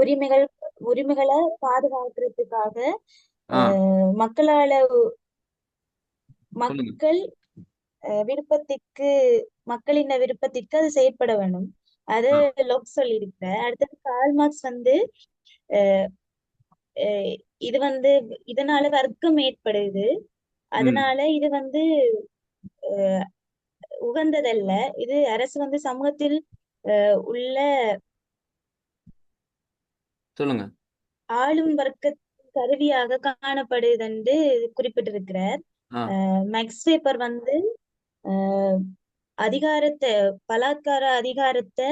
உரிமைகள் உரிமைகளை பாதுகாக்கிறதுக்காக ஆ மக்களால சொல்லுங்க. மக்கள் விருப்பத்திற்கு மக்களின் விருப்பத்திற்கு அது செயற்பட வேணும். அது ஆ லொக் சொல்லியிருக்க. அடுத்தது கால் மார்க்ஸ் வந்து அஹ் அஹ் இது வந்து இதனால வர்க்கம் ஏற்படுது. ம் அதனால இது வந்து அஹ் உகந்ததல்ல. இது அரசு வந்து சமூகத்தில் உள்ள சொல்லுங்க. ஆளும் வர்க்க கருவியாக காணப்படுது என்று குறிப்பிட்டிருக்கிறார். ஆ மேக்ஸ் பேப்பர் வந்து அஹ், அதிகாரத்தை பலாத்கார அதிகாரத்தை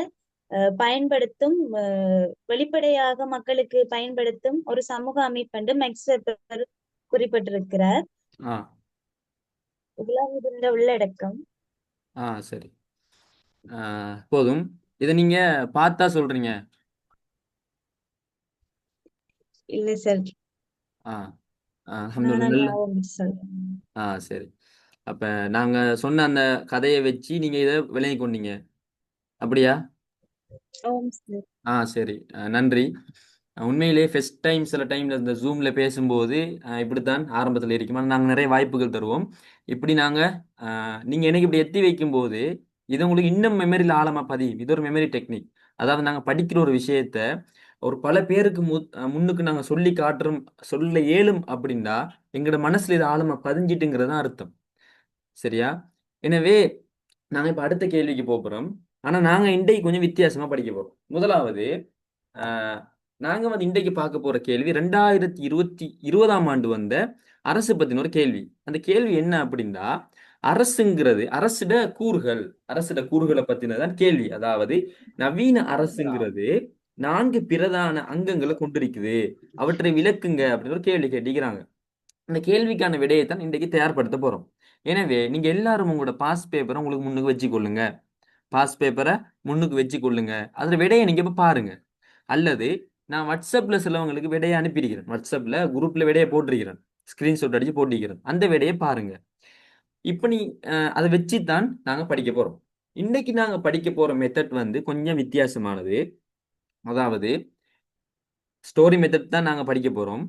பயன்படுத்தும் வெளிப்படையாக மக்களுக்கு பயன்படுத்தும் ஒரு சமூக அமைப்பு மேக்ஸ் பேப்பர் குறிப்பிட்டிருக்கிறார். ஆ இதெல்லாம் இதுல உள்ளடக்கம். ஆ சரி. போதும். இதை நீங்க பார்த்தா சொல்றீங்க. இல்ல சார், ஆ நானா அல்ஹம்துலில்லாஹ். நல்ல. ஞாபகம் வச்சு சொல்றேன். சரி. அப்ப நாங்க சொன்ன அந்த கதையை வச்சு நீங்க இதை விளங்கி கொண்டீங்க, அப்படியா? ஆமாம் சார். சரி. நன்றி. உண்மையிலே ஃபர்ஸ்ட் டைம் சில டைம்ல இந்த ஜூம்ல பேசும்போது இப்படித்தான் ஆரம்பத்தில் இருக்கும். ஆனா நாங்கள் நிறைய வாய்ப்புகள் தருவோம். இப்படி நாங்க நீங்க எனக்கு இப்படி எத்தி வைக்கும்போது இது உங்களுக்கு இன்னும் மெமரியில் ஆழமா பதியும். இது ஒரு மெமரி டெக்னிக். அதாவது நாங்க படிக்கிற ஒரு விஷயத்த ஒரு பல பேருக்கு முன்னுக்கு நாங்க சொல்லி காட்டுறோம், சொல்ல இயலும் அப்படின்னா எங்களோட மனசுல இது ஆழமா பதிஞ்சிட்டுங்கிறது தான் அர்த்தம். சரியா? எனவே நாங்க இப்ப அடுத்த கேள்விக்கு போறோம். ஆனா நாங்க இன்றைக்கு கொஞ்சம் வித்தியாசமா படிக்க போறோம். முதலாவது, ஆஹ், நாங்க வந்து இன்றைக்கு பார்க்க போற கேள்வி 2020ஆம் ஆண்டு வந்த அரசு பத்தின ஒரு கேள்வி. அந்த கேள்வி என்ன அப்படின்னா, அரசிட கூறுகள், அரசிட கூறுகளை பத்தினதான் கேள்வி. அதாவது நவீன அரசுங்கிறது 4 பிரதான அங்கங்களை கொண்டிருக்குது, அவற்றை விளக்குங்க அப்படின்னு ஒரு கேள்வி கேட்டிருக்கிறாங்க. அந்த கேள்விக்கான விடையைத்தான் இன்றைக்கு தயார்படுத்த போறோம். எனவே நீங்க எல்லாரும் உங்களோட பாஸ் பேப்பரை உங்களுக்கு முன்னுக்கு வச்சு கொள்ளுங்க. பாஸ் பேப்பரை முன்னுக்கு வச்சு கொள்ளுங்க. அதுல விடையை நீங்க இப்ப பாருங்க. அல்லது நான் வாட்ஸ்அப்ல சிலவங்களுக்கு விடையை அனுப்பியிருக்கிறேன். வாட்ஸ்அப்ல குரூப்ல விடையை போட்டிருக்கிறேன். ஸ்கிரீன்ஷாட் அடிச்சு போட்டிருக்கிறேன். அந்த விடையை பாருங்க. இப்ப நீ அதை வச்சுதான் நாங்க படிக்க போறோம். இன்னைக்கு நாங்க படிக்க போற மெத்தட் வந்து கொஞ்சம் வித்தியாசமானது. அதாவது ஸ்டோரி மெத்தட் தான் நாங்க படிக்க போறோம்.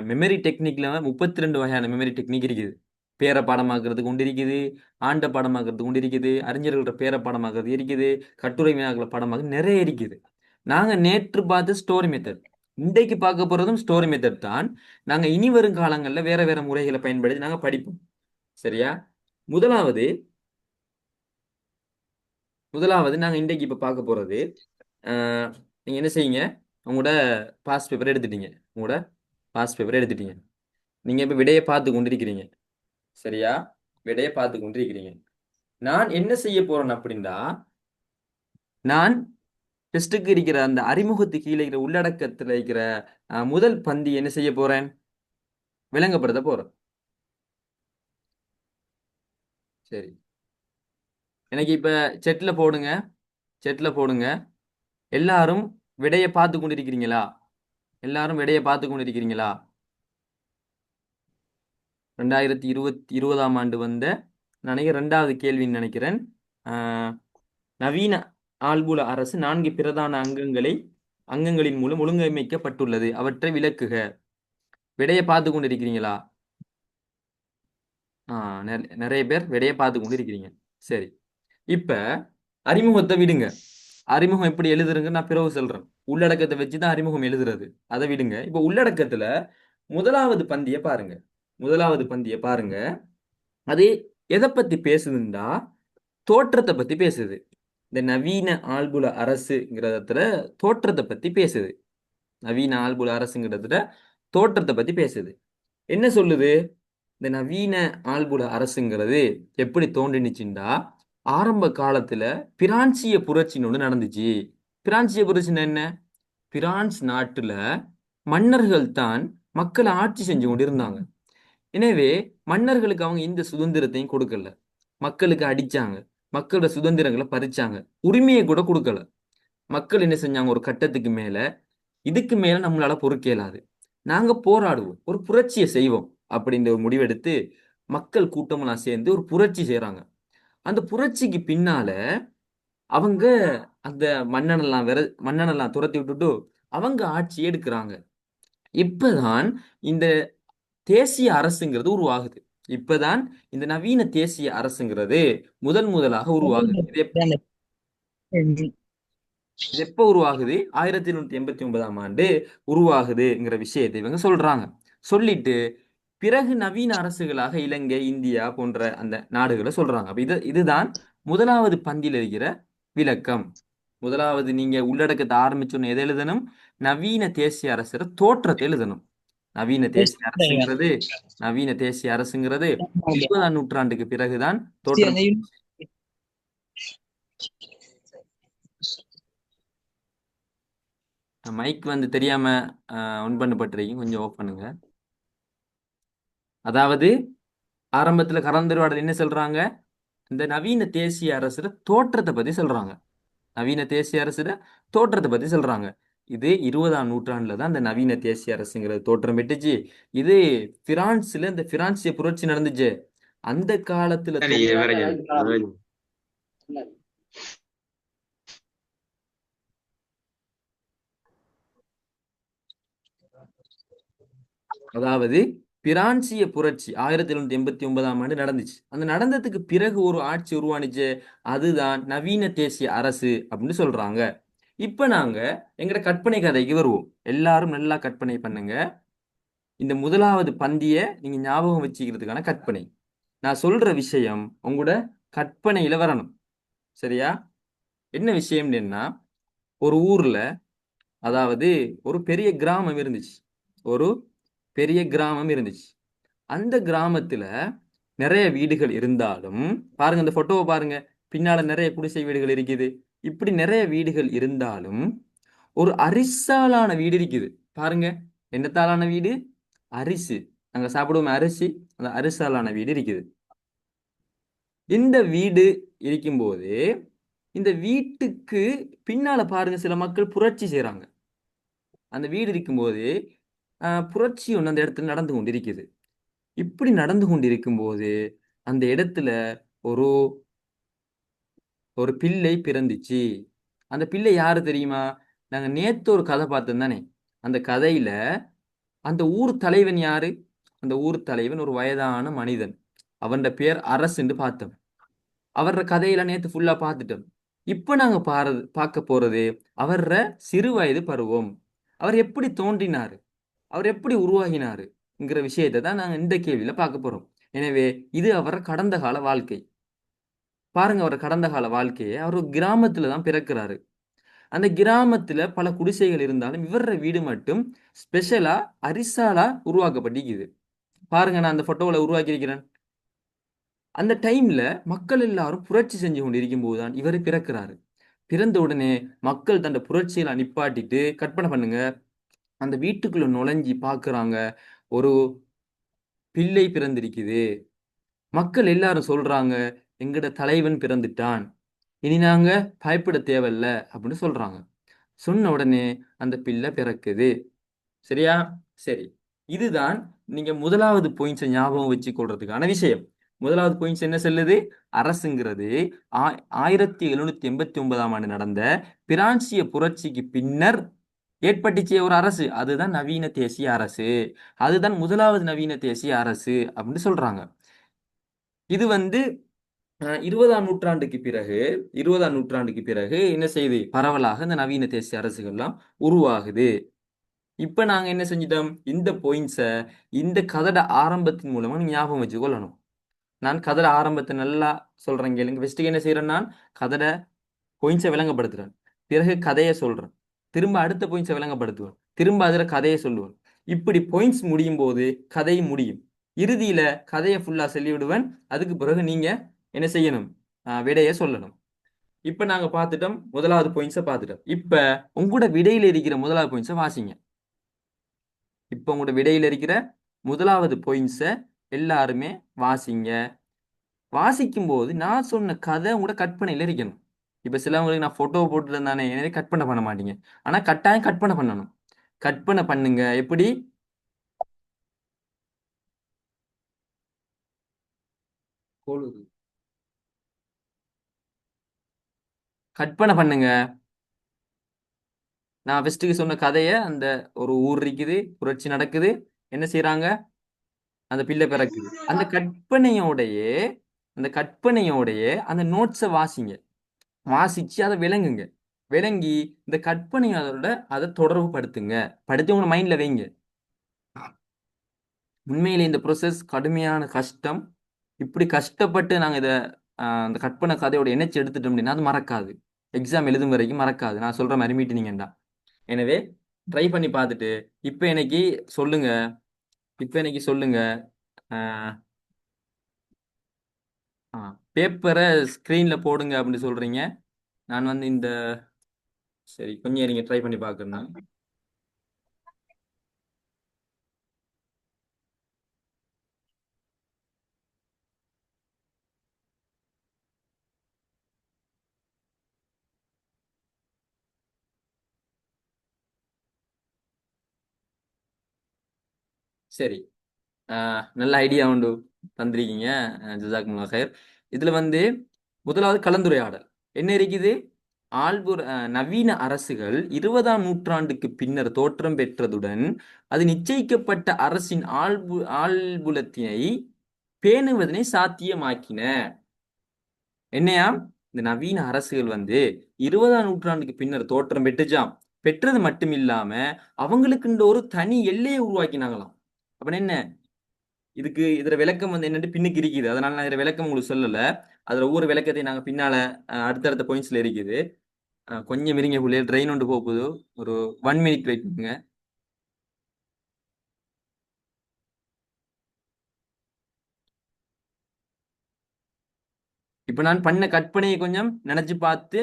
மெமரி டெக்னிக்ல 32 வகையான மெமரி டெக்னிக் இருக்குது. பேரை பாடமாக்குறது கொண்டு இருக்குது, ஆண்ட பாடமாக்குறது கொண்டு இருக்குது, அறிஞர்களோட பேரை பாடமாக்குறது இருக்குது, கட்டுரை வினாக்களை பாடமாக்குறது நிறைய இருக்குது. நாங்க நேற்று பார்த்த ஸ்டோரி மெத்தட், இன்றைக்கு பார்க்க போறதும் ஸ்டோரி மெத்தட் தான். நாங்க இனி வரும் காலங்களில் வேற வேற முறைகளை பயன்படுத்தி நாங்க படிப்போம். சரியா? முதலாவது முதலாவது நாங்க இன்றைக்கு இப்ப பார்க்க போறது, அஹ், நீங்க என்ன செய்யுங்க, உங்களோட பாஸ் பேப்பர் எடுத்துட்டீங்க. உங்களோட பாஸ் பேப்பர் எடுத்துட்டீங்க. நீங்க இப்ப விடையை பார்த்து கொண்டிருக்கிறீங்க. சரியா? விடையை பார்த்து கொண்டிருக்கிறீங்க. நான் என்ன செய்ய போறேன் அப்படின்னா, நான் டெஸ்ட்டுக்கு இருக்கிற அந்த அறிமுகத்துக்கு கீழே இருக்கிற உள்ளடக்கத்தில் இருக்கிற முதல் பந்தி என்ன செய்ய போறேன், விளங்கப்படுத்த போறேன். சரி. எனக்கு இப்ப செட்ல போடுங்க. செட்ல போடுங்க. எல்லாரும் விடையை பார்த்து கொண்டிருக்கிறீங்களா? எல்லாரும் விடையை பார்த்து கொண்டிருக்கிறீங்களா? 2020ஆம் ஆண்டு வந்த நினைக்கிறேன் 2வது கேள்வின்னு நினைக்கிறேன். ஆஹ், நவீன ஆள்புல அரசு 4 பிரதான அங்கங்களின் மூலம் ஒழுங்கமைக்கப்பட்டுள்ளது, அவற்றை விளக்குக. விடையை பார்த்து கொண்டிருக்கிறீங்களா? நிறைய பேர் விடையை பார்த்து கொண்டிருக்கிறீங்க. சரி. இப்ப அறிமுகத்தை விடுங்க. அறிமுகம் எப்படி எழுதுறங்க நான் பிறகு சொல்றேன். உள்ளடக்கத்தை வச்சுதான் அறிமுகம் எழுதுறது. அதை விடுங்க. இப்ப உள்ளடக்கத்துல முதலாவது பந்தியை பாருங்க. முதலாவது பந்தியை பாருங்க. அது எதை பத்தி பேசுதுன்னா, தோற்றத்தை பத்தி பேசுது. இந்த நவீன ஆள்புல அரசுங்கிறதுல தோற்றத்தை பத்தி பேசுது. நவீன ஆள்புல அரசுங்கிறதுல தோற்றத்தை பத்தி பேசுது. என்ன சொல்லுது? இந்த நவீன ஆள்புல அரசுங்கிறது எப்படி தோன்றினுச்சுண்டா, ஆரம்ப காலத்துல பிரான்சிய புரட்சின்னு ஒண்ணு நடந்துச்சு. பிரான்சிய புரட்சின்னா என்ன? பிரான்ஸ் நாட்டுல மன்னர்கள் தான் மக்களை ஆட்சி செஞ்சு கொண்டு இருந்தாங்க. எனவே மன்னர்களுக்கு அவங்க இந்த சுதந்திரத்தையும் கொடுக்கல. மக்களுக்கு அடிச்சாங்க. மக்களோட சுதந்திரங்களை பறிச்சாங்க. உரிமையை கூட கொடுக்கல. மக்கள் என்ன செஞ்சாங்க, ஒரு கட்டத்துக்கு மேல இதுக்கு மேல நம்மளால பொறுக்க இயலாது, நாங்க போராடுவோம், ஒரு புரட்சியை செய்வோம் அப்படின்ற ஒரு முடிவெடுத்து மக்கள் கூட்டமெல்லாம் சேர்ந்து ஒரு புரட்சி செய்றாங்க. அந்த புரட்சிக்கு பின்னால அவங்க அந்த மன்னனெல்லாம் துரத்தி விட்டுட்டு அவங்க ஆட்சி எடுக்கிறாங்க. இப்பதான் இந்த தேசிய அரசுங்கிறது உருவாகுது. இப்பதான் இந்த நவீன தேசிய அரசுங்கிறது முதலாக உருவாகுது. இது எப்போ உருவாகுது? 1789ஆம் ஆண்டு உருவாகுதுங்கிற விஷயத்தை இவங்க சொல்றாங்க. சொல்லிட்டு பிறகு நவீன அரசுகளாக இலங்கை, இந்தியா போன்ற அந்த நாடுகளை சொல்றாங்க. அப்ப இதுதான் முதலாவது பந்தியில் இருக்கிற விளக்கம். முதலாவது நீங்க உள்ளடக்கத்தை ஆரம்பிச்சோன்னு எதை எழுதணும்? நவீன தேசிய அரசர தோற்றத்தை எழுதணும். நவீன தேசிய அரசுங்கிறது நவீன தேசிய அரசுங்கிறது 20ஆம் நூற்றாண்டுக்கு பிறகுதான் தோற்றம். மைக் வந்து தெரியாம ஒன் பண்ணப்பட்டிருக்கீங்க, கொஞ்சம் ஆஃப் பண்ணுங்க. அதாவது ஆரம்பத்துல கலந்துரையாடல் என்ன சொல்றாங்க? இந்த நவீன தேசிய அரசோட தோற்றத்தை பத்தி சொல்றாங்க. நவீன தேசிய அரசோட தோற்றத்தை பத்தி சொல்றாங்க. இது 20ஆம் நூற்றாண்டுல தான் இந்த நவீன தேசிய அரசுங்கிறது தோற்றம் பெற்றுச்சு. இது பிரான்ஸ்ல இந்த பிரான்சிய புரட்சி நடந்துச்சு. அந்த காலத்துல அதாவது பிரான்சிய புரட்சி 1789ஆம் ஆண்டு நடந்துச்சு. அந்த நடந்ததுக்கு பிறகு ஒரு ஆட்சி உருவானுச்சு. அதுதான் நவீன தேசிய அரசு அப்படின்னு சொல்றாங்க. இப்ப நாங்க எங்கட கற்பனை கதைக்கு வருவோம். எல்லாரும் நல்லா கற்பனை பண்ணுங்க. இந்த முதலாவது பந்திய நீங்க ஞாபகம் வச்சுக்கிறதுக்கான கற்பனை. நான் சொல்ற விஷயம் உங்களோட கற்பனையில வரணும். சரியா? என்ன விஷயம்னா, ஒரு ஊர்ல, அதாவது ஒரு பெரிய கிராமம் இருந்துச்சு. ஒரு பெரிய கிராமம் இருந்துச்சு. அந்த கிராமத்துல நிறைய வீடுகள் இருந்தாலும், பாருங்க இந்த போட்டோவை பாருங்க, பின்னால நிறைய குடிசை வீடுகள் இருக்குது. இப்படி நிறைய வீடுகள் இருந்தாலும் ஒரு அரிசாலான வீடு இருக்குது. பாருங்க, என்னத்தாலான வீடு? அரிசி. நாங்க சாப்பிடுவோம் அரிசி, அந்த அரிசாலான வீடு இருக்குது. இந்த வீடு இருக்கும்போது இந்த வீட்டுக்கு பின்னால பாருங்க சில மக்கள் புரட்சி செய்றாங்க. அந்த வீடு இருக்கும்போது புரட்சி ஒன்று அந்த இடத்துல நடந்து கொண்டிருக்குது. இப்படி நடந்து கொண்டிருக்கும் போது அந்த இடத்துல ஒரு ஒரு பிள்ளை பிறந்துச்சு. அந்த பிள்ளை யாரு தெரியுமா? நாங்க நேத்து ஒரு கதை பார்த்தோம் தானே? அந்த கதையில அந்த ஊர் தலைவன் யாரு? அந்த ஊர் தலைவன் ஒரு வயதான மனிதன். அவன் பேர் அரசுன்னு பார்த்தோம். அவர கதையில நேத்து ஃபுல்லா பார்த்துட்டோம். இப்ப நாங்க பார்க்க போறது அவர சிறு வயது பருவம். அவர் எப்படி தோன்றினாரு? அவர் எப்படி உருவாகினாருங்கிற விஷயத்தை தான் நாங்க இந்த கேள்வியில பார்க்க போறோம். எனவே இது அவர கடந்த கால வாழ்க்கை. பாருங்க, அவர் கடந்த கால வாழ்க்கையை அவர் ஒரு கிராமத்துல தான் பிறக்கிறாரு. அந்த கிராமத்துல பல குடிசைகள் இருந்தாலும் இவர வீடு மட்டும் ஸ்பெஷலா அரிசாலா உருவாக்கப்பட்டிருக்குது. பாருங்க, நான் அந்த போட்டோவில் உருவாக்கி இருக்கிறேன். அந்த டைம்ல மக்கள் எல்லாரும் புரட்சி செஞ்சு கொண்டு இருக்கும் போதுதான் இவர் பிறக்கிறாரு. பிறந்த உடனே மக்கள் தன்னை புரட்சியில நிப்பாட்டிட்டு கற்பனை பண்ணுங்க, அந்த வீட்டுக்குள்ள நுழைஞ்சி பாக்குறாங்க, ஒரு பிள்ளை பிறந்திருக்குது. மக்கள் எல்லாரும் சொல்றாங்க, எங்கட தலைவன் பிறந்துட்டான், இனி நாங்க பயப்பட தேவையில்ல அப்படின்னு சொல்றாங்க. சொன்ன உடனே அந்த பிள்ளை பிறக்குது. சரியா? சரி, இதுதான் நீங்க முதலாவது பாயிண்ட்ஸை ஞாபகம் வச்சு கொள்றதுக்கான விஷயம். முதலாவது பாயிண்ட்ஸ் என்ன சொல்லுது? அரசுங்கிறது 1789ஆம் ஆண்டு நடந்த பிரான்சிய புரட்சிக்கு பின்னர் ஏற்பட்டுச்சே ஒரு அரசு, அதுதான் நவீன தேசிய அரசு. அதுதான் முதலாவது நவீன தேசிய அரசு அப்படின்னு சொல்றாங்க. இது வந்து 20ஆம் நூற்றாண்டுக்கு பிறகு 20ஆம் நூற்றாண்டுக்கு பிறகு என்ன செய்யுது? பரவலாக இந்த நவீன தேசிய அரசுகள்லாம் உருவாகுது. இப்ப நாங்க என்ன செஞ்சிட்டோம்? இந்த பாயிண்ட்ஸை இந்த கதட ஆரம்பத்தின் மூலமா நீங்க ஞாபகம் வச்சு கொள்ளணும். நான் கதட ஆரம்பத்தை நல்லா சொல்றேன் கேளுங்க. ஃபர்ஸ்ட்டுக்கு என்ன செய்யறேன்? நான் கதட பாயிண்ட்ஸை விளங்கப்படுத்துறேன், பிறகு கதையை சொல்றேன், திரும்ப அடுத்த பாயிண்ட்ஸை விளங்கப்படுத்துவேன், திரும்ப அதுல கதையை சொல்லுவேன். இப்படி பாயிண்ட்ஸ் முடியும் போது கதை முடியும். இறுதியில கதையை ஃபுல்லா சொல்லி விடுவேன். அதுக்கு பிறகு நீங்க என்ன செய்யணும்? விடையை சொல்லணும். இப்ப நாங்க பார்த்துட்டோம், முதலாவது பாயிண்ட்ஸை பார்த்துட்டோம். இப்ப உங்களோட விடையில இருக்கிற முதலாவது பாயிண்ட்ஸை வாசிங்க. இப்போ உங்களோட விடையில இருக்கிற முதலாவது பாயிண்ட்ஸை எல்லாருமே வாசிங்க. வாசிக்கும் போது நான் சொன்ன கதை உங்களோட கற்பனையில இருக்கணும். இப்ப சிலவங்களுக்கு நான் போட்டோ போட்டுட்டு தானே, எனவே கற்பனை பண்ண மாட்டீங்க. ஆனா கட்டாயம் கற்பனை பண்ணணும். கற்பனை பண்ணுங்க. எப்படி? கற்பனை பண்ணுங்க. நான் ஃபர்ஸ்ட்டுக்கு சொன்ன கதையை அந்த ஒரு ஊர் இருக்குது, புரட்சி நடக்குது, என்ன செய்றாங்க, அந்த பிள்ளை பிறக்குது. அந்த கற்பனையோடையே அந்த நோட்ஸை வாசிங்க, வாசிச்சு அதை விளங்குங்க, விளங்கி இந்த கற்பனையோட அதை தொடர்பு படுத்துங்க, படுத்தி உங்க மைண்ட்ல வைங்க. உண்மையிலே இந்த ப்ரோசஸ் கடுமையான கஷ்டம். இப்படி கஷ்டப்பட்டு நாங்கள் இதை அந்த கற்பனை கதையோட இணைச்சு எடுத்துட்டோம் அப்படின்னா அது மறக்காது, எக்ஸாம் எழுதும் வரைக்கும் மறக்காது. நான் சொல்ற மாதிரி மீட்டினீங்கண்டா. எனவே ட்ரை பண்ணி பார்த்துட்டு இப்போ எனக்கு சொல்லுங்க, இப்போ எனக்கு சொல்லுங்க. பேப்பரை ஸ்க்ரீன்ல போடுங்க அப்படின்னு சொல்றீங்க. நான் வந்து இந்த சரி கொஞ்சம் நீங்க ட்ரை பண்ணி பார்க்கணும். சரி, நல்ல ஐடியா உண்டு தந்திருக்கீங்க. ஜஸாக்குமுல்லாஹ் ஹைர். இதுல வந்து முதலாவது கலந்துரையாடல் என்ன இருக்குது. நவீன அரசுகள் 20ஆம் நூற்றாண்டுக்கு பின்னர் தோற்றம் பெற்றதுடன் அது நிச்சயிக்கப்பட்ட அரசின் ஆள்புலத்தினை பேணுவதனை சாத்தியமாக்கின. என்னையாம், இந்த நவீன அரசுகள் வந்து 20ஆம் நூற்றாண்டுக்கு பின்னர் தோற்றம் பெற்றுச்சாம். பெற்றது மட்டும் இல்லாம அவங்களுக்கு ஒரு தனி எல்லையை உருவாக்கினாங்களாம். அப்ப என்ன, இதுல விளக்கம் வந்து என்னன்னு பின்னுக்கு இருக்குது. அதனால நான் இதுல விளக்கம் உங்களுக்கு சொல்லல. அதுல ஒவ்வொரு விளக்கத்தையும் நாங்க பின்னால அடுத்தடுத்த பாயிண்ட்ஸ்ல இருக்குது. கொஞ்சம் இருங்க புள்ளைய, ட்ரெயின் ஒன்று போகுது. ஒரு 1 மினிட் வெயிட் பண்ணுங்க. இப்ப நான் பண்ண கற்பனையை கொஞ்சம் நினைச்சு பார்த்து,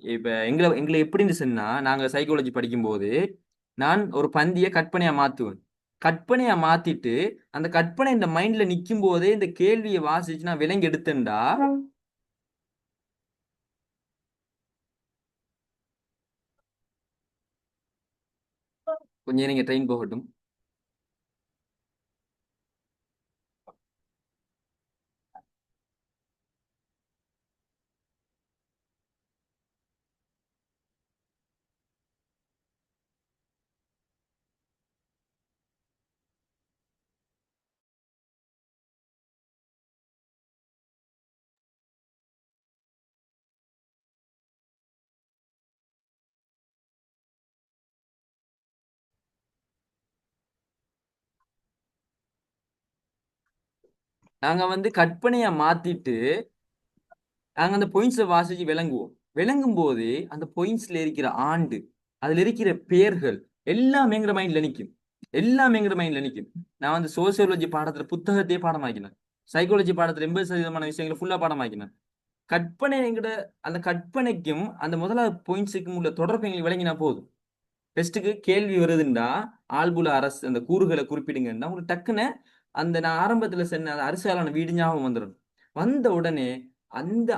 இப்ப எங்களை எங்களை எப்படின்னு சொன்னா, நாங்க சைக்காலஜி படிக்கும்போது நான் ஒரு பந்திய கற்பனையா மாத்துவேன். கற்பனையா மாத்திட்டு அந்த கற்பனை இந்த மைண்ட்ல நிக்கும் போதே இந்த கேள்வியை வாசிச்சு நான் விலங்கி எடுத்தேன்டா, கொஞ்சம் நீங்க ட்ரெயின் போகட்டும். நாங்க வந்து கற்பனையா மாத்திட்டு நாங்க அந்த பாயிண்ட்ஸை வாசிச்சு விளங்குவோம். விளங்கும் போது அந்த பாயிண்ட்ஸ்ல இருக்கிற ஆண்டு, அதுல இருக்கிற பெயர்கள் எல்லாம் எங்கிற மைண்ட்ல நிக்கும், எல்லாம் எங்கிற மைண்ட்ல நிக்கும். நான் வந்து சோசியோலஜி பாடத்துல புத்தகத்தையே பாடமாக்கினேன். சைக்காலஜி பாடத்துல 80% விஷயங்களை ஃபுல்லா பாடமாக்கினேன். கற்பனை என்கிற அந்த கற்பனைக்கும் அந்த முதலாவது பாயிண்ட்ஸுக்கும் உள்ள தொடர்பு எங்களுக்கு விளங்கினா போதும். டெஸ்ட்டுக்கு கேள்வி வருதுண்டா, ஆள்புல அரசு அந்த கூறுகளை குறிப்பிடுங்கன்னா உங்களுக்கு டக்குன்னு அந்த நான் ஆரம்பத்துல சொன்ன அந்த அரசியலான வீடு ஞாபகம் வந்துடும். வந்த உடனே அந்த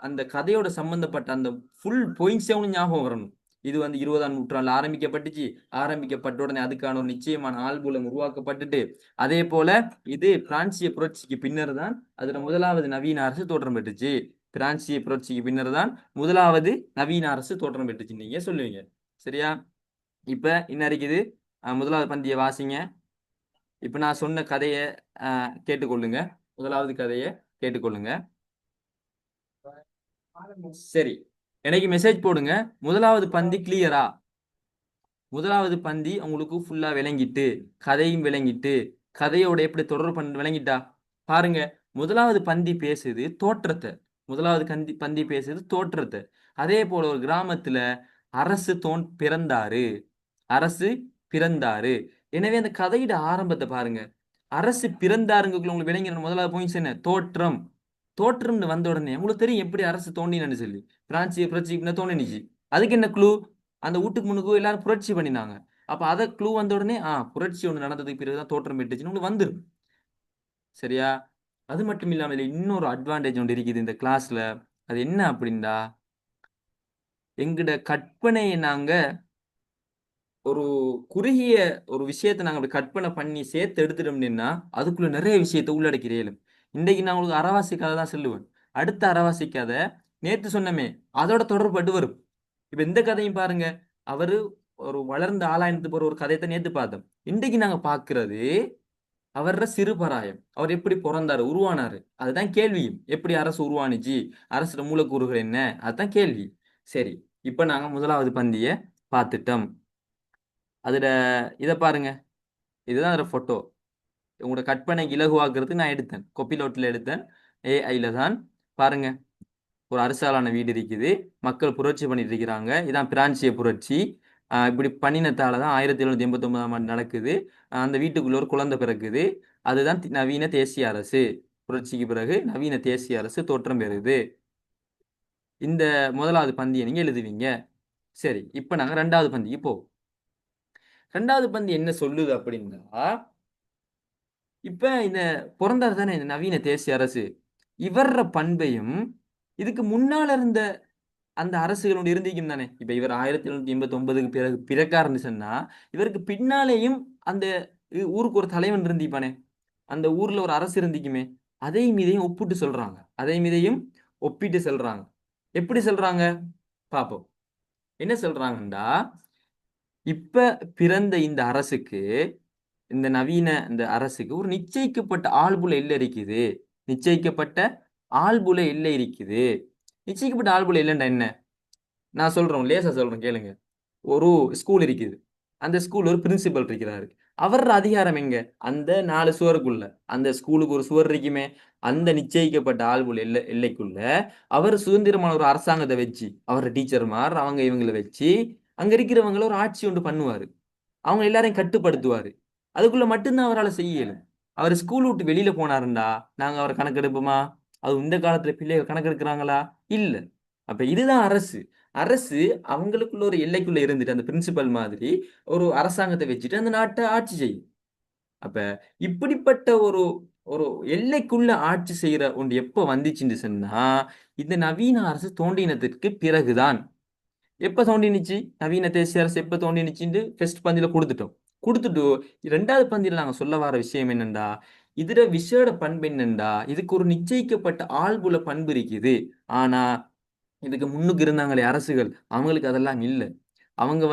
அந்த கதையோட சம்பந்தப்பட்ட அந்த ஃபுல் பாயிண்ட்ஸே ஒன்று ஞாபகம் வரணும். இது வந்து 20ஆம் நூற்றாண்டுல ஆரம்பிக்கப்பட்டுச்சு, ஆரம்பிக்கப்பட்ட உடனே அதுக்கான ஒரு நிச்சயமான ஆள்புலம் உருவாக்கப்பட்டுட்டு, அதே போல இது பிரான்சிய புரட்சிக்கு பின்னர் தான் அதுல முதலாவது நவீன அரசு தோற்றம் பெற்றுச்சு. பிரான்சிய புரட்சிக்கு பின்னர் தான் முதலாவது நவீன அரசு தோற்றம் பெற்றுச்சு நீங்க சொல்லுவீங்க. சரியா? இப்ப என்ன இருக்குது, முதலாவது பந்தியை வாசிங்க. இப்ப நான் சொன்ன கதையை கேட்டுக்கொள்ளுங்க. முதலாவது கதையை கேட்டுக்கொள்ளுங்க. சரி, எனக்கு மெசேஜ் போடுங்க. முதலாவது பந்தி கிளியரா? முதலாவது பந்தி உங்களுக்கு ஃபுல்லா விளங்கிட்டு, கதையும் விளங்கிட்டு, கதையோட எப்படி தொடர்பு விளங்கிட்டா பாருங்க. முதலாவது பந்தி பேசுது தோற்றத்தை, முதலாவது பந்தி பேசுது தோற்றத்தை. அதே போல ஒரு கிராமத்துல அரசு பிறந்தாரு, அரசு பிறந்தாரு. எனவே அந்த கதையோட ஆரம்பத்தை பாருங்க. அரசு பிறந்தாருங்களுக்குள்ள உங்களுக்கு விளங்கின முதலாவது பாயிண்ட்ஸ் என்ன, தோற்றம். தோற்றம்னு வந்த உடனே உங்களுக்கு தெரியும் எப்படி அரசு தோண்டினு சொல்லி. பிரான்சிய புரட்சி தோண்டினுச்சு. அதுக்கு என்ன க்ளூ, அந்த வீட்டுக்கு முன்னுக்கு எல்லாரும் புரட்சி பண்ணினாங்க. அப்ப அதை க்ளூ வந்த உடனே புரட்சி ஒண்ணு நடந்ததுக்கு பிறகுதான் தோற்றம் பெற்றுச்சுன்னு உங்களுக்கு வந்துடும். சரியா? அது மட்டும் இல்லாம இதுல இன்னொரு அட்வான்டேஜ் ஒன்று இருக்குது இந்த கிளாஸ்ல. அது என்ன அப்படின்னா, எங்கட கற்பனையை நாங்க ஒரு குறுகிய ஒரு விஷயத்தை நாங்க அப்படி கற்பனை பண்ணி சேர்த்து எடுத்துட்டோம்னா அதுக்குள்ள நிறைய விஷயத்தை உள்ளடக்கிறேன். இன்றைக்கு நான் உங்களுக்கு அறவாசி கதை தான் சொல்லுவேன். அடுத்த அறவாசி கதை நேத்து சொன்னமே அதோட தொடர்பட்டு வரும். இப்ப இந்த கதையும் பாருங்க. அவரு ஒரு வளர்ந்த ஆளாயினத்து போற ஒரு கதையத்தை நேத்து பார்த்தோம். இன்றைக்கு நாங்க பார்க்கிறது அவர சிறுபராயம். அவர் எப்படி பிறந்தாரு, உருவானாரு, அதுதான் கேள்வியும். எப்படி அரசு உருவானுச்சு, அரசோட மூலக்கூறுகள் என்ன, அதுதான் கேள்வி. சரி, இப்ப நாங்க முதலாவது பந்திய பார்த்துட்டோம். அதுல இதை பாருங்க, இதுதான் ஒரு போட்டோ. உங்களோட கற்பனைக்கு இலகுவாக்குறதுக்கு நான் எடுத்தேன், கொப்பிலோட்டில் எடுத்தேன், ஏஐல தான். பாருங்க, ஒரு அரசாலான வீடு இருக்குது, மக்கள் புரட்சி பண்ணிட்டு இருக்கிறாங்க. இதான் பிரான்சிய புரட்சி. இப்படி பண்ணினத்தால தான் 1789ஆம் ஆண்டு நடக்குது. அந்த வீட்டுக்குள்ள ஒரு குழந்தை பிறக்குது. அதுதான் நவீன தேசிய அரசு. புரட்சிக்கு பிறகு நவீன தேசிய அரசு தோற்றம் பெறுது. இந்த முதலாவது பந்தியை நீங்க எழுதுவீங்க. சரி, இப்ப நாங்க ரெண்டாவது பந்திக்கு போவோம். ரெண்டாவது பந்தி என்ன சொல்லுது அப்படின்னா, இப்ப இந்த பிறந்தார் தானே இந்த நவீன தேசிய அரசு, இவர பண்பையும் இதுக்கு முன்னால இருந்த அந்த அரசுகள் ஒன்று இருந்திருக்கும் தானே. இப்ப இவர் 1789க்கு பிறகு பிறக்காருன்னு சொன்னா, இவருக்கு பின்னாலேயும் அந்த ஊருக்கு ஒரு தலைவன் இருந்திப்பானே, அந்த ஊர்ல ஒரு அரசு இருந்திக்குமே. அதையும் இதையும் ஒப்பிட்டு சொல்றாங்க, அதையும் இதையும் ஒப்பிட்டு சொல்றாங்க. எப்படி சொல்றாங்க பாப்போம். என்ன சொல்றாங்கண்டா, இப்ப பிறந்த இந்த அரசுக்கு, இந்த நவீன இந்த அரசுக்கு ஒரு நிச்சயிக்கப்பட்ட ஆள்புல எல்லை இருக்குது. நிச்சயிக்கப்பட்ட ஆள்புல எல்லை இருக்குது. நிச்சயிக்கப்பட்ட ஆள்புல இல்லைன்னா என்ன, நான் சொல்றேன், லேசா சொல்றேன் கேளுங்க. ஒரு ஸ்கூல் இருக்குது, அந்த ஸ்கூல் ஒரு பிரின்சிபல் இருக்கிறாரு. அவர் அதிகாரம் எங்க, அந்த 4 சுவருக்குள்ள. அந்த ஸ்கூலுக்கு ஒரு சுவர் இருக்குமே, அந்த நிச்சயிக்கப்பட்ட ஆள்புல எல்லைக்குள்ள அவர் சுதந்திரமான ஒரு அரசாங்கத்தை வச்சு, அவர் டீச்சர்மார் அவங்க இவங்களை வச்சு அங்க இருக்கிறவங்கள ஒரு ஆட்சி ஒன்று பண்ணுவாரு. அவங்க எல்லாரையும் கட்டுப்படுத்துவாரு. அதுக்குள்ள மட்டும்தான் அவரால் செய்ய இயலும். அவர் ஸ்கூல் விட்டு வெளியில போனாருண்டா, நாங்க அவரை கணக்கெடுப்போமா? அது இந்த காலத்துல பிள்ளைகள் கணக்கெடுக்கிறாங்களா? இல்ல. அப்ப இதுதான் அரசு. அரசு அவங்களுக்குள்ள ஒரு எல்லைக்குள்ள இருந்துட்டு, அந்த பிரின்சிபல் மாதிரி ஒரு அரசாங்கத்தை வச்சுட்டு அந்த நாட்டை ஆட்சி செய்யும். அப்ப இப்படிப்பட்ட ஒரு ஒரு எல்லைக்குள்ள ஆட்சி செய்யற ஒன்று எப்ப வந்துச்சுன்னு சொன்னா, இந்த நவீன அரசு தோன்றினதற்கு பிறகுதான். எப்ப தோண்டினுச்சு நவீன தேசிய அரசு, எப்ப தோண்டினுச்சுன்னு ஃபர்ஸ்ட் பந்தியில கொடுத்துட்டோம். கொடுத்துட்டு ரெண்டாவது பந்தியில நாங்க சொல்ல வர விஷயம் என்னண்டா, இதுல விசேட பண்பு என்னண்டா, இதுக்கு ஒரு நிச்சயிக்கப்பட்ட ஆள்புல பண்பு இருக்குது. ஆனா இதுக்கு முன்னுக்கு இருந்தாங்களே அரசுகள், அவங்களுக்கு அதெல்லாம் இல்லை. அவங்க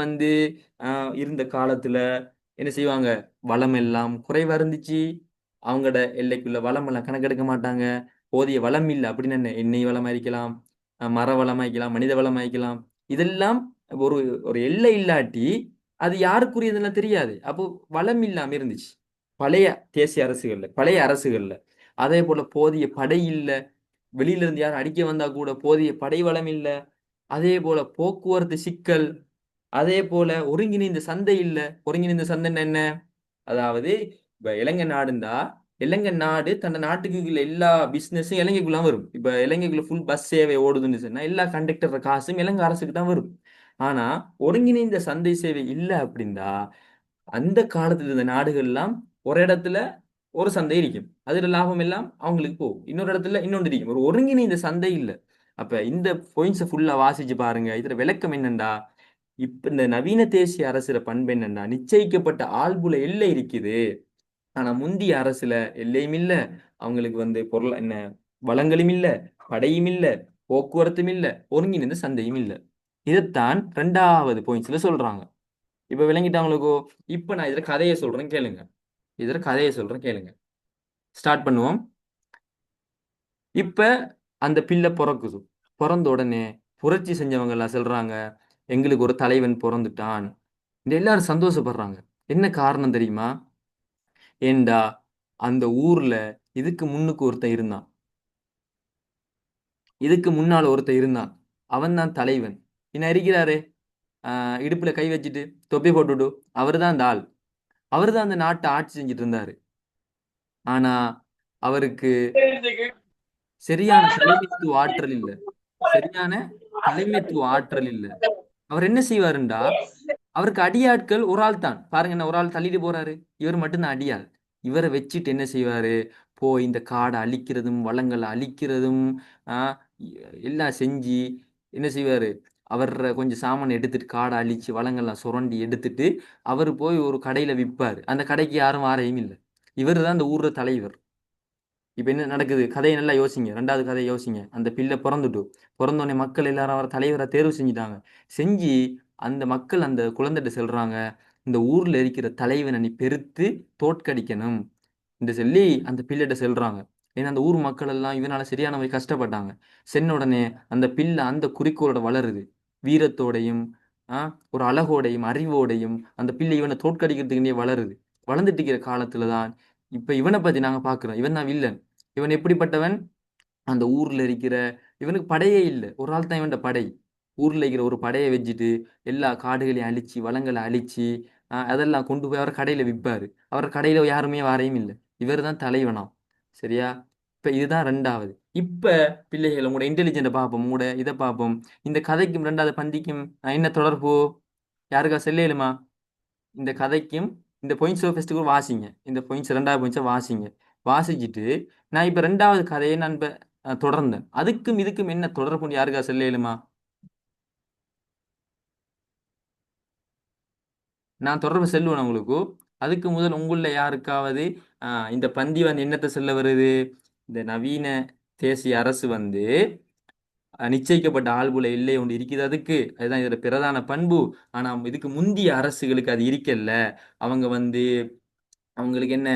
இருந்த காலத்துல என்ன செய்வாங்க, வளம் எல்லாம் குறைவா இருந்துச்சு. அவங்களோட எல்லைக்குள்ள வளம் எல்லாம் கணக்கெடுக்க மாட்டாங்க. போதிய வளம் இல்லை அப்படின்னு என்ன, எண்ணெய் வளம் அழிக்கலாம், மர வளம் அழிக்கலாம், மனித வளம் அழிக்கலாம். இதெல்லாம் ஒரு ஒரு எல்லை இல்லாட்டி அது யாருக்குரியதுன்னு தெரியாது. அப்போ வளம் இல்லாம இருந்துச்சு பழைய தேசிய அரசுகள்ல, பழைய அரசுகள்ல. அதே போல போதிய படை இல்ல, வெளியில இருந்து யாரும் அடிக்க வந்தா கூட போதிய படை வளம் இல்ல. அதே போல போக்குவரத்து சிக்கல். அதே போல ஒருங்கிணைந்த சந்தை இல்ல. ஒருங்கிணைந்த சந்தைன்னா என்ன, அதாவது இப்ப இலங்கை நாடுந்தா, இலங்கை நாடு தன் நாட்டுக்கு உள்ள எல்லா பிசினஸும் இலங்கைக்குள்ள வரும். இப்ப இலங்கைக்குள்ள ஃபுல் பஸ் சேவை ஓடுதுன்னு சொன்னா எல்லா கண்டக்டர் காசும் இலங்கை அரசுக்கு தான் வரும். ஆனா ஒருங்கிணைந்த சந்தை சேவை இல்ல அப்படின்னா, அந்த காலத்துல இருந்த நாடுகள் எல்லாம் ஒரு இடத்துல ஒரு சந்தை இருக்கும், அதுல லாபம் எல்லாம் அவங்களுக்கு போகும். இன்னொரு இடத்துல இன்னொன்று இருக்கும், ஒரு ஒருங்கிணைந்த சந்தை இல்ல. அப்ப இந்த பாயிண்ட்ஸை ஃபுல்லா வாசிச்சு பாருங்க. இதுல விளக்கம் என்னண்டா, இப்ப இந்த நவீன தேசிய அரசுல பண்பு என்னன்னா, நிச்சயிக்கப்பட்ட ஆள்புல எல்லை இருக்குது. ஆனா முந்திய அரசுல எல்லையும் இல்ல, அவங்களுக்கு பொருள் என்ன, வளங்களும் இல்ல, படையும் இல்ல, போக்குவரத்தும் இல்ல, ஒருங்கிணைந்த சந்தையும் இல்ல. இதைத்தான் ரெண்டாவது பாயிண்ட்ஸ்ல சொல்றாங்க. இப்ப விளங்கிட்டாங்களுக்கோ? இப்ப நான் இதுல கதையை சொல்றேன் கேளுங்க. இதுல கதையை சொல்றேன் கேளுங்க. ஸ்டார்ட் பண்ணுவோம். இப்ப அந்த பிள்ளை பிறக்குது. பிறந்த உடனே புரட்சி செஞ்சவங்க எல்லாம் சொல்றாங்க, எங்களுக்கு ஒரு தலைவன் பிறந்துட்டான். இந்த எல்லாரும் சந்தோஷப்படுறாங்க. என்ன காரணம் தெரியுமா? ஏண்டா அந்த ஊர்ல இதுக்கு முன்னுக்கு ஒருத்தன் இருந்தான், இதுக்கு முன்னால ஒருத்தன் இருந்தான், அவன் தான் தலைவன். என்ன இருக்கிறாரு, இடுப்புல கை வச்சுட்டு தொப்பி போட்டுட்டு, அவர்தான் அந்த ஆள். அவர்தான் அந்த நாட்டை ஆட்சி செஞ்சுட்டு இருந்தாரு. ஆனா அவருக்கு சரியான தலைமைத்துவ ஆற்றல் இல்ல. சரியான தலைமைத்துவ ஆற்றல் இல்ல. அவர் என்ன செய்வாருண்டா, அவருக்கு அடியாட்கள் ஒரு ஆள் தான். பாருங்க, என்ன ஒரு ஆள் தள்ளிட்டு போறாரு, இவர் மட்டும்தான் அடியாள். இவரை வச்சுட்டு என்ன செய்வாரு, போய் இந்த காடை அழிக்கிறதும் வளங்களை அழிக்கிறதும் ஆஹ் எல்லாம் செஞ்சு என்ன செய்வாரு, அவர் கொஞ்சம் சாமான் எடுத்துட்டு காடை அழிச்சு வளங்கள்லாம் சுரண்டி எடுத்துட்டு அவர் போய் ஒரு கடையில விற்பாரு. அந்த கடைக்கு யாரும் வாரையும் இல்லை. இவர் தான் அந்த ஊர்ல தலைவர். இப்ப என்ன நடக்குது, கதையை நல்லா யோசிங்க. ரெண்டாவது கதையை யோசிங்க. அந்த பிள்ளை பிறந்துட்டு, பிறந்தோடனே மக்கள் எல்லாரும் அவரை தலைவரை தேர்வு செஞ்சுட்டாங்க. செஞ்சு அந்த மக்கள் அந்த குழந்தைகிட்ட சொல்றாங்க, இந்த ஊர்ல இருக்கிற தலைவனை நீ பெருத்து தோற்கடிக்கணும் என்று சொல்லி அந்த பிள்ளைகிட்ட சொல்றாங்க. ஏன்னா அந்த ஊர் மக்கள் எல்லாம் இதனால சரியான போய் கஷ்டப்பட்டாங்க. சென்ன உடனே அந்த பிள்ளை அந்த குறிக்கோளோட வளருது. வீரத்தோடையும் ஒரு அழகோடையும் அறிவோடையும் அந்த பிள்ளை இவனை தோற்கடிக்கிறதுக்குன்னே வளருது. வளர்ந்துட்டு இருக்கிற காலத்துல தான் இப்ப இவனை பத்தி நாங்க பாக்குறோம். இவன் தான் வில்லன். இவன் எப்படிப்பட்டவன்? அந்த ஊர்ல இருக்கிற இவனுக்கு படையே இல்லை. ஒரு ஆள் தான் இவன்ட படை. ஊர்ல இருக்கிற ஒரு படையை வச்சுட்டு எல்லா காடுகளையும் அழிச்சு வளங்களை அழிச்சு அதெல்லாம் கொண்டு போய் அவர் கடையில விற்பாரு. அவர் கடையில யாருமே வாரையும் இல்லை. இவர் தான் தலைவனாம். சரியா? இப்ப இதுதான் ரெண்டாவது. இப்ப பிள்ளைகள் உங்களோட இன்டெலிஜென்ட பார்ப்போம், உங்களோட இதை பார்ப்போம். இந்த கதைக்கும் ரெண்டாவது பந்திக்கும் என்ன தொடர்பு? யாருக்கா செல்லேலுமா? இந்த கதைக்கும் இந்த பாயிண்ட்ஸ் ஆஃப் ஃபெஸ்ட்டுக்கும் வாசிங்க. இந்த பாயிண்ட்ஸ் ரெண்டாவது பாயிண்ட்ஸை வாசிங்க. வாசிச்சுட்டு நான் இப்ப ரெண்டாவது கதையை நான் இப்ப தொடர்ந்தேன். அதுக்கும் இதுக்கும் என்ன தொடர்புன்னு யாருக்கா செல்லேலுமா? நான் தொடர்பு செல்லுவேன் உங்களுக்கு. அதுக்கு முதல் உங்களில் யாருக்காவது இந்த பந்தி வந்து என்னத்தை சொல்ல வருது? இந்த நவீன தேசிய அரசு வந்து நிச்சயிக்கப்பட்ட ஆள்புல இல்லை ஒன்று இருக்குது. அதுதான் இதோட பிரதான பண்பு. ஆனா இதுக்கு முந்திய அரசுகளுக்கு அது இருக்கல்ல. அவங்க வந்து அவங்களுக்கு என்ன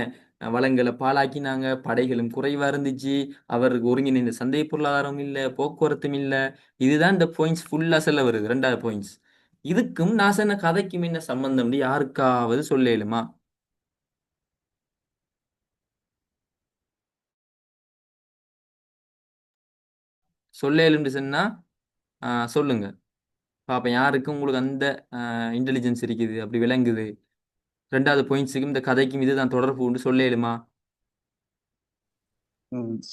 வளங்களை பாழாக்கினாங்க, படைகளும் குறைவா இருந்துச்சு, அவருக்கு ஒருங்கிணைந்த சந்தை பொருளாதாரம் இல்லை, போக்குவரத்தும் இல்லை. இதுதான் இந்த பாயிண்ட்ஸ் ஃபுல்லா சொல்ல வருது, ரெண்டாவது பாயிண்ட்ஸ். இதுக்கும் நான் சொன்ன கதைக்கும் என்ன சம்பந்தம் யாருக்காவது சொல்லேலுமா? சொல்லேலும்னு சொன்னா சொல்லுங்க பாப்பேன். யாருக்கு உங்களுக்கு அந்த இன்டெலிஜென்ஸ் இருக்குது, அப்படி விளங்குது? ரெண்டாவது பாயிண்ட்ஸுக்கும் இந்த கதைக்கும் இதுதான் தொடர்பு உண்டு சொல்லேலுமா?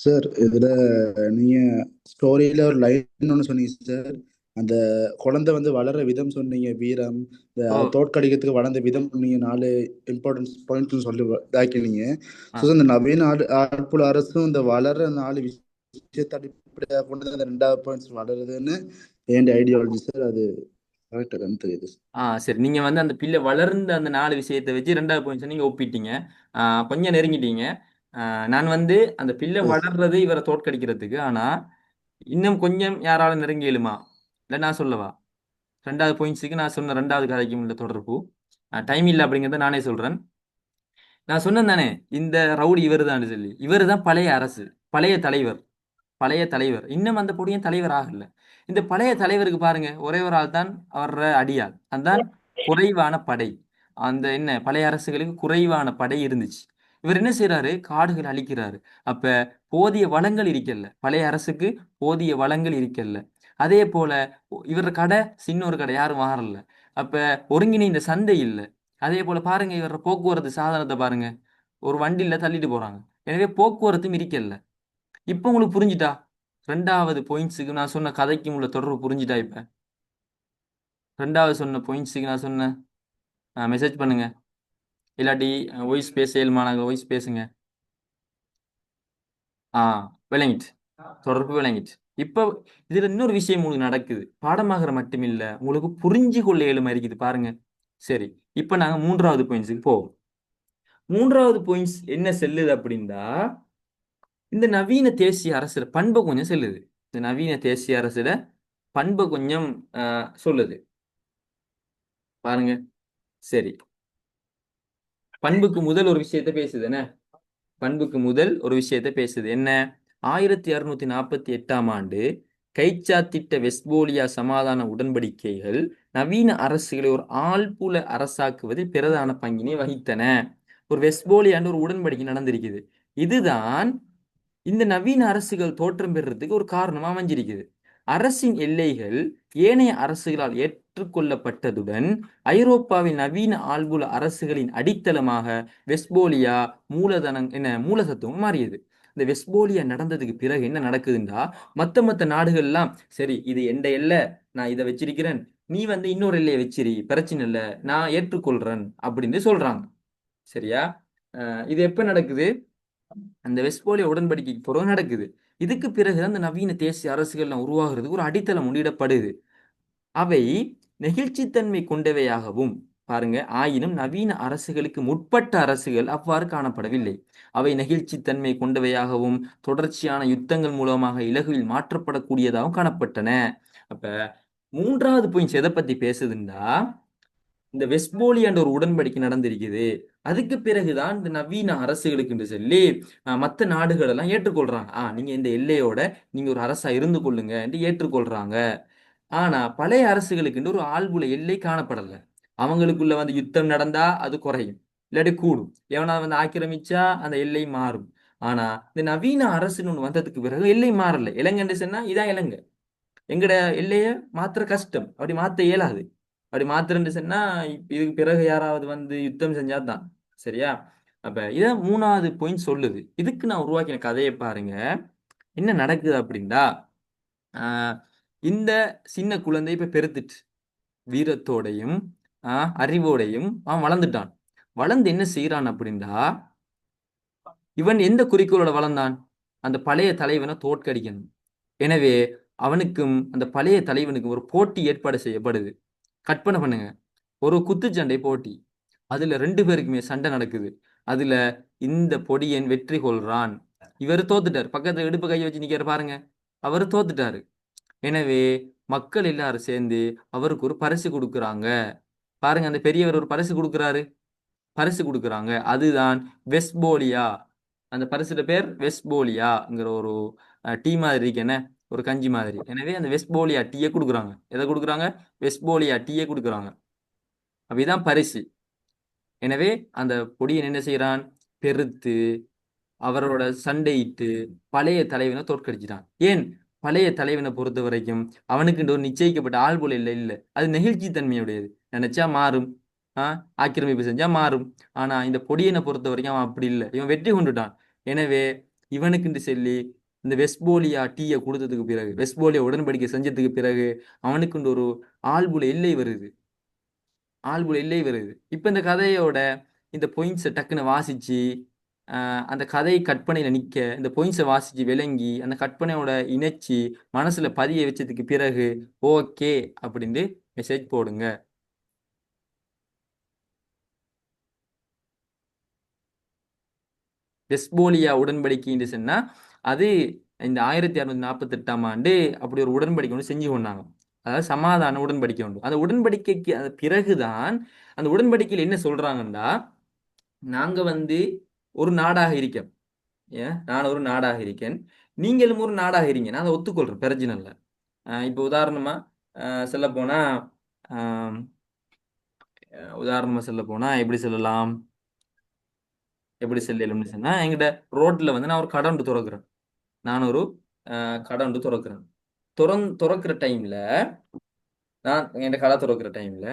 சார் இதுல நீங்க ஸ்டோரியில ஒரு லைன் ஒன்று சொன்னீங்க சார். அந்த குழந்தை வந்து வளர விதம் சொன்னீங்க, வீரம், இந்த ஓ. தோற்கடிக்கிறதுக்கு வளர்ந்த விதம் சொன்னீங்க, 4 இம்பார்ட்டன்ஸ் பாயிண்ட்ஸ் சொல்லி இதாக்கினீங்க. ஆ. ஸோ இந்த நவீன ஆட்புல அரசும் இந்த வளர 4 விஷயத்தை அடிப்படையாக கொண்டு அந்த ரெண்டாவது பாயிண்ட்ஸ் வளருதுன்னு என் ஐடியாலஜி சார். அது கரெக்டாக தெரியுது சார். சரி, நீங்க வந்து அந்த பிள்ளை வளர்ந்த அந்த 4 விஷயத்தை வச்சு ரெண்டாவது பாயிண்ட்ஸ் நீங்க ஒப்பிட்டீங்க. கொஞ்சம் நெருங்கிட்டீங்க. நான் வந்து அந்த பிள்ளை வளர்றது இவரை தோற்கடிக்கிறதுக்கு. ஆனா இன்னும் கொஞ்சம் யாராலும் நெருங்கியலுமா? இல்லை நான் சொல்லவா? ரெண்டாவது பாயிண்ட்ஸுக்கு நான் சொன்ன ரெண்டாவது கதைக்கும் உள்ள தொடர்பு டைம் இல்லை அப்படிங்கிறத நானே சொல்றேன். நான் சொன்னேன் தானே, இந்த ரவுடி இவர் தான் சொல்லி. இவர் தான் பழைய அரசு, பழைய தலைவர். பழைய தலைவர் இன்னும் அந்த பொடியும் தலைவர் ஆகல. இந்த பழைய தலைவருக்கு பாருங்க, ஒரே ஒரு ஆள் தான் அவர அடியாள். அதுதான் குறைவான படை. அந்த என்ன பழைய அரசுகளுக்கு குறைவான படை இருந்துச்சு. இவர் என்ன செய்யறாரு? காடுகள் அழிக்கிறாரு. அப்ப போதிய வளங்கள் இருக்கல்ல, பழைய அரசுக்கு போதிய வளங்கள் இருக்கல்ல. அதே போல இவர் கடை சின்ன ஒரு கடை, யாரும் வாங்கல. அப்ப ஒருங்கிணைந்த சந்தை இல்லை. அதே போல பாருங்க, இவர போக்குவரத்து சாதனத்தை பாருங்க, ஒரு வண்டியில தள்ளிட்டு போறாங்க. எனவே போக்குவரத்தும் இருக்கல்ல. இப்ப உங்களுக்கு புரிஞ்சுட்டா? ரெண்டாவது பாயிண்ட்ஸுக்கு நான் சொன்ன கதைக்கும் உள்ள தொடர்பு புரிஞ்சுட்டா? இப்ப ரெண்டாவது சொன்ன பாயிண்ட்ஸுக்கு நான் சொன்ன மெசேஜ் பண்ணுங்க. இல்லாட்டி வாய்ஸ் பேச இயல்மானாங்க, வாய்ஸ் பேசுங்க. ஆ விளங்கிட்டு, தொடர்பு விளங்கிட்டு. இப்ப இதுல இன்னொரு விஷயம் உங்களுக்கு நடக்குது. பாடமாகிற மட்டுமில்ல, உங்களுக்கு புரிஞ்சு கொள்ள இயலுமா இருக்குது பாருங்க. சரி, இப்ப நாங்க மூன்றாவது பாயிண்ட்ஸுக்கு போவோம். மூன்றாவது பாயிண்ட்ஸ் என்ன செல்லுது அப்படின்னா, இந்த நவீன தேசிய அரசு பண்பை கொஞ்சம் செல்லுது. இந்த நவீன தேசிய அரசு பண்பை கொஞ்சம் சொல்லுது பாருங்க. சரி, பண்புக்கு முதல் ஒரு விஷயத்த பேசுது என்ன? பண்புக்கு முதல் ஒரு விஷயத்த பேசுது என்ன? 1648ஆம் ஆண்டு கைச்சாத்திட்ட வெஸ்ட்போலியா சமாதான உடன்படிக்கைகள் நவீன அரசுகளை ஒரு ஆள்புல அரசாக்குவதில் பிரதான பங்கினை வகித்தன. ஒரு வெஸ்ட்போலியாண்டு ஒரு உடன்படிக்கை நடந்திருக்குது. இதுதான் இந்த நவீன அரசுகள் தோற்றம் பெறுறதுக்கு ஒரு காரணமா அமைஞ்சிருக்குது. அரசின் எல்லைகள் ஏனைய அரசுகளால் ஏற்றுக்கொள்ளப்பட்டதுடன் ஐரோப்பாவின் நவீன ஆள்புல அரசுகளின் அடித்தளமாக வெஸ்ட்போலியா மூலசத்துவம் மாறியது. இந்த வெஸ்ட்போலியா நடந்ததுக்கு பிறகு என்ன நடக்குதுன்றா, மத்த நாடுகள்லாம் சரி இது எந்த எல்லை, நான் இதை வச்சிருக்கிறேன், நீ வந்து இன்னொரு எல்லையை வச்சிரு, பிரச்சனை இல்லை, நான் ஏற்றுக்கொள்றேன் அப்படின்னு சொல்றாங்க. சரியா? இது எப்ப நடக்குது? அந்த வெஸ்ட்போலியா உடன்படிக்கைக்கு பிறகு நடக்குது. இதுக்கு பிறகு அந்த நவீன தேசிய அரசுகள் உருவாகிறதுக்கு ஒரு அடித்தளம் முன்னிடப்படுது. அவை நெகிழ்ச்சித்தன்மை கொண்டவையாகவும் பாருங்க, ஆயினும் நவீன அரசுகளுக்கு முற்பட்ட அரசுகள் அவ்வாறு காணப்படவில்லை. அவை நெகிழ்ச்சித்தன்மை கொண்டவையாகவும் தொடர்ச்சியான யுத்தங்கள் மூலமாக இலகுவில் மாற்றப்படக்கூடியதாகவும் காணப்பட்டன. அப்ப மூன்றாவது பாயிண்ட்ஸ் எதை பத்தி பேசுதுன்னா இந்த வெஸ்ட்போலியான்ற ஒரு உடன்படிக்கை நடந்திருக்குது. அதுக்கு பிறகுதான் இந்த நவீன அரசுகளுக்கு என்று சொல்லி மற்ற நாடுகள் எல்லாம் ஏற்றுக்கொள்றாங்க. நீங்க இந்த எல்லையோட நீங்க ஒரு அரசா இருந்து கொள்ளுங்க என்று ஏற்றுக்கொள்றாங்க. ஆனா பழைய அரசுகளுக்கு ஒரு ஆள்புல எல்லை காணப்படல. அவங்களுக்குள்ள வந்து யுத்தம் நடந்தா அது குறையும், இல்லாட்டி கூடும். எவனா வந்து ஆக்கிரமிச்சா அந்த எல்லை மாறும். ஆனா இந்த நவீன அரசுன்னு ஒண்ணு வந்ததுக்கு பிறகு எல்லை மாறல. இலங்கைன்னு சொன்னா இதான் இலங்கை. எங்கட எல்லைய மாத்திர கஷ்டம், அப்படி மாத்த இயலாது. அப்படி மாத்திரன்னு சொன்னா இதுக்கு பிறகு யாராவது வந்து யுத்தம் செஞ்சாதான் சரியா. அப்ப இத மூணாவது பாயிண்ட் சொல்லுது. இதுக்கு நான் உருவாக்கின கதையை பாருங்க. என்ன நடக்குது அப்படின்னா ஆஹ் இந்த சின்ன குழந்தை இப்ப பெருத்துட்டு வீரத்தோடையும் அறிவோடையும் அவன் வளர்ந்துட்டான். வளர்ந்து என்ன செய்யறான் அப்படின்னா இவன் எந்த குறிக்கோளோட வளர்ந்தான்? அந்த பழைய தலைவனை தோற்கடிக்கணும். எனவே அவனுக்கும் அந்த பழைய தலைவனுக்கும் ஒரு போட்டி ஏற்பாடு செய்யப்படுது. கற்பனை பண்ணுங்க, ஒரு குத்துச்சண்டை போட்டி. அதுல 2 பேருக்குமே சண்டை நடக்குது. அதுல இந்த பொடியன் வெற்றி கொள்றான். இவர் தோத்துட்டார். பக்கத்துல இடுப்பு கையை வச்சு நிக்கிற பாருங்க, அவர் தோத்துட்டாரு. எனவே மக்கள் எல்லாரும் சேர்ந்து அவருக்கு ஒரு பரிசு கொடுக்குறாங்க. பாருங்க, அந்த பெரியவர் ஒரு பரிசு கொடுக்குறாங்க. அதுதான் வெஸ்ட்போலியா. அந்த பரிசுட பேர் வெஸ்ட்போலியாங்கிற ஒரு டீ மாதிரி இருக்கு என்ன, ஒரு கஞ்சி மாதிரி. எனவே அந்த வெஸ்ட்போலியா டீயை கொடுக்குறாங்க. எதை கொடுக்குறாங்க? வெஸ்ட்போலியா டீயை கொடுக்குறாங்க. அப்படிதான் பரிசு. எனவே அந்த பொடியன் என்ன செய்யறான்? பெருத்து அவரோட சண்டையிட்டு பழைய தலைவனை தோற்கடிச்சிட்டான். ஏன்? பழைய தலைவனை பொறுத்த வரைக்கும் அவனுக்கு ஒரு நிச்சயிக்கப்பட்ட ஆள் போல இல்லை. இல்லை, அது நெகிழ்ச்சி தன்மையுடையது. நினைச்சா மாறும், ஆக்கிரமிப்பு செஞ்சா மாறும். ஆனா இந்த பொடியனை பொறுத்த வரைக்கும் அவன் அப்படி இல்லை. இவன் வெற்றி கொண்டுட்டான். எனவே இவனுக்கு சொல்லி இந்த வெஸ்ட்போலியா டீயை கொடுத்ததுக்கு பிறகு, வெஸ்ட்போலியா உடன்படிக்கை செஞ்சதுக்கு பிறகு அவனுக்கு ஒரு ஆள்புல எல்லை வருது. இப்ப இந்த கதையோட இந்த பாயிண்ட்ஸை டக்குன்னு வாசிச்சு அந்த கதை கற்பனையில நிக்க இந்த பாயிண்ட்ஸை வாசிச்சு விளங்கி அந்த கற்பனையோட இணைச்சி மனசுல பதிய வச்சதுக்கு பிறகு ஓகே அப்படின்னு மெசேஜ் போடுங்க. வெஸ்ட்போலியா உடன்படிக்கைன்னு சொன்னா அது இந்த 1648ஆம் ஆண்டு அப்படி ஒரு உடன்படிக்கை ஒன்று செஞ்சு கொண்டாங்க. அதாவது சமாதான உடன்படிக்கை உண்டு. அந்த உடன்படிக்கைக்கு அது பிறகுதான் அந்த உடன்படிக்கையில் என்ன சொல்றாங்கன்னா நாங்க வந்து ஒரு நாடாக இருக்கோம். நான் ஒரு நாடாக இருக்கேன், நீங்களும் ஒரு நாடாக இருக்கீங்க. நான் அதை ஒத்துக்கொள்றேன், பிரச்சனை இல்லை. இப்போ சொல்ல போனா ஆஹ் உதாரணமா சொல்ல போனா எப்படி சொல்லலும்னு சொன்னா எங்கிட்ட ரோட்ல வந்து நான் ஒரு கடை ஒன்று திறக்கிறேன். நான் ஒரு கடை ஒன்று திறக்கிறேன். திறக்கிற டைம்ல நான் என் கடை திறக்கிற டைம்ல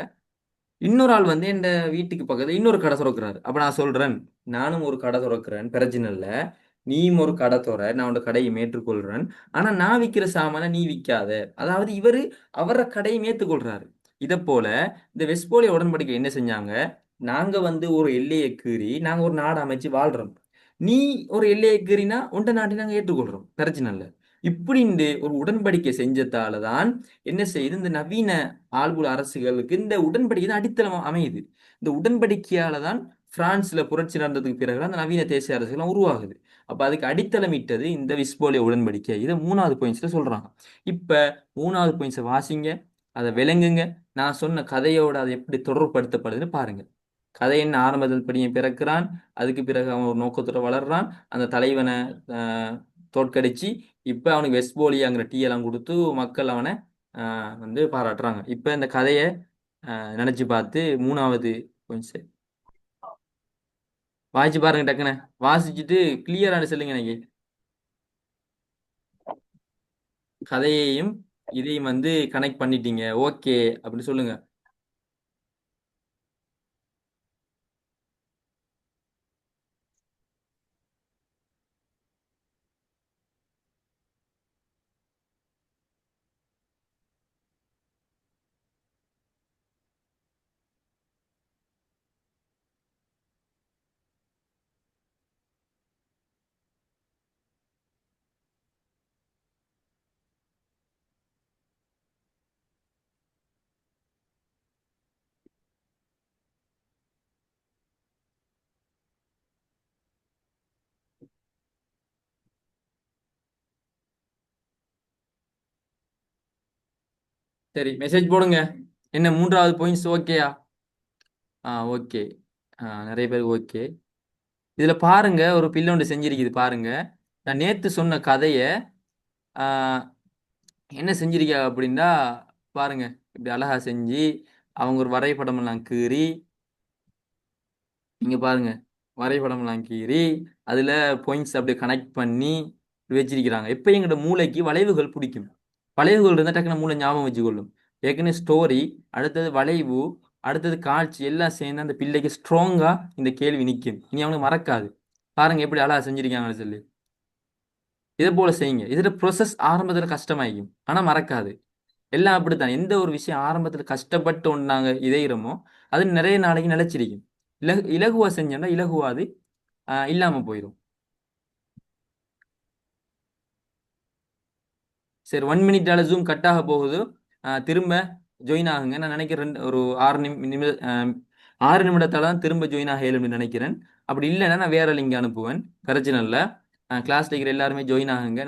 இன்னொரு ஆள் வந்து என் வீட்டுக்கு பக்கத்துல இன்னொரு கடை திறக்கிறாரு. அப்ப நான் சொல்றேன், நானும் ஒரு கடை திறக்கிறேன், பிரச்சனை இல்ல. நீயும் ஒரு கடை துற, நான் உன் கடையை ஏற்றுக்கொள்றேன். ஆனா நான் விற்கிற சாமான நீ விற்காத. அதாவது இவரு அவர கடையை ஏற்றுக்கொள்றாரு. இதை போல இந்த வெஸ்ட்போலியா உடன்படிக்கை என்ன செஞ்சாங்க? நாங்க வந்து ஒரு எல்லையை கீறி நாங்க ஒரு நாடு அமைச்சு வாழ்றோம். நீ ஒரு எல்லையை கீறினா உண்ட நாட்டை நாங்க ஏற்றுக்கொள்றோம், பிரச்சனை இல்லை. இப்படின்னு ஒரு உடன்படிக்கை செஞ்சதாலதான் என்ன செய்யுது, இந்த நவீன ஆள்புல அரசுகளுக்கு இந்த உடன்படிக்கை தான் அடித்தளம் அமையுது. இந்த உடன்படிக்கையால தான் பிரான்ஸ்ல புரட்சி நடந்ததுக்கு பிறகு அந்த நவீன தேசிய அரசுகள் உருவாகுது. அப்ப அதுக்கு அடித்தளம் இட்டது இந்த விஸ்போலிய உடன்படிக்கை. இதை மூணாவது பாயிண்ட்ஸ்ல சொல்றாங்க. இப்ப மூணாவது பாயிண்ட்ஸை வாசிங்க, அதை விளங்குங்க. நான் சொன்ன கதையோட அது எப்படி தொடர்புபடுத்தப்படுதுன்னு பாருங்க. கதை என்ன? ஆரம்பத்தில் படியன் பிறக்கிறான், அதுக்கு பிறகு அவன் ஒரு நோக்கத்தோட வளர்றான், அந்த தலைவனை தோற்கடிச்சு இப்ப அவனுக்கு வெஸ்ட்போலியாங்கிற டீ எல்லாம் கொடுத்து மக்கள் அவனை வந்து பாராட்டுறாங்க. இப்ப இந்த கதையை நினைச்சு பார்த்து மூணாவது கொஞ்சம் வாசிச்சு பாருங்க. டக்குன்னு வாசிச்சுட்டு கிளியரான சொல்லுங்க எனக்கு. கதையையும் இதையும் வந்து கனெக்ட் பண்ணிட்டீங்க ஓகே அப்படின்னு சொல்லுங்க. சரி மெசேஜ் போடுங்க. என்ன 3வது பாயிண்ட்ஸ் ஓகேயா? ஓகே. நிறைய பேர் ஓகே. இதுல பாருங்க ஒரு பிள்ளை ஒன்று செஞ்சிருக்குது பாருங்க. நான் நேத்து சொன்ன கதைய என்ன செஞ்சிருக்கா அப்படின்னா பாருங்க, இப்படி அழகா செஞ்சு அவங்க ஒரு வரைபடம் எல்லாம் கீறி, இங்க பாருங்க வரைபடம் எல்லாம் கீறி அதுல பாயிண்ட்ஸ் அப்படியே கனெக்ட் பண்ணி வச்சிருக்கிறாங்க. எப்ப எங்களோட மூளைக்கு வளைவுகள் பிடிக்கும். வளைவுகள் இருந்தா டக்குனு மூளை ஞாபகம் வச்சுக்கொள்ளும். ஏற்கனவே ஸ்டோரி, அடுத்தது வளைவு, அடுத்தது காட்சி எல்லாம் சேர்ந்து அந்த பிள்ளைக்கு ஸ்ட்ராங்கா இந்த கேள்வி நிற்கும். இனி அவனுக்கு மறக்காது. பாருங்க எப்படி அழகா செஞ்சிருக்காங்கன்னு சொல்லி. இதே போல செய்யுங்க. இதோட ப்ரொசஸ் ஆரம்பத்துல கஷ்டமாயிக்கும், ஆனா மறக்காது. எல்லாம் அப்படித்தான். எந்த ஒரு விஷயம் ஆரம்பத்துல கஷ்டப்பட்டு ஒன்று நாங்க இதையிறோமோ அது நிறைய நாளைக்கு நிலைச்சிருக்கும். இலகுவா செஞ்சோம்னா இலகுவா அது இல்லாம போயிடும். சரி 1 மினிட்டால ஜூம் கட் ஆக போகுது. திரும்ப ஜாயின் ஆகுங்க. நான் நினைக்கிறேன் ஒரு 6 நிமிடத்தால தான் திரும்ப ஜாயின் ஆக இயலும்னு நினைக்கிறேன். அப்படி இல்லைன்னா நான் வேற லிங்க் அனுப்புவேன். பிரச்சனை இல்லை. கிளாஸ்ல இருக்கிற எல்லாருமே ஜாயின் ஆகுங்க.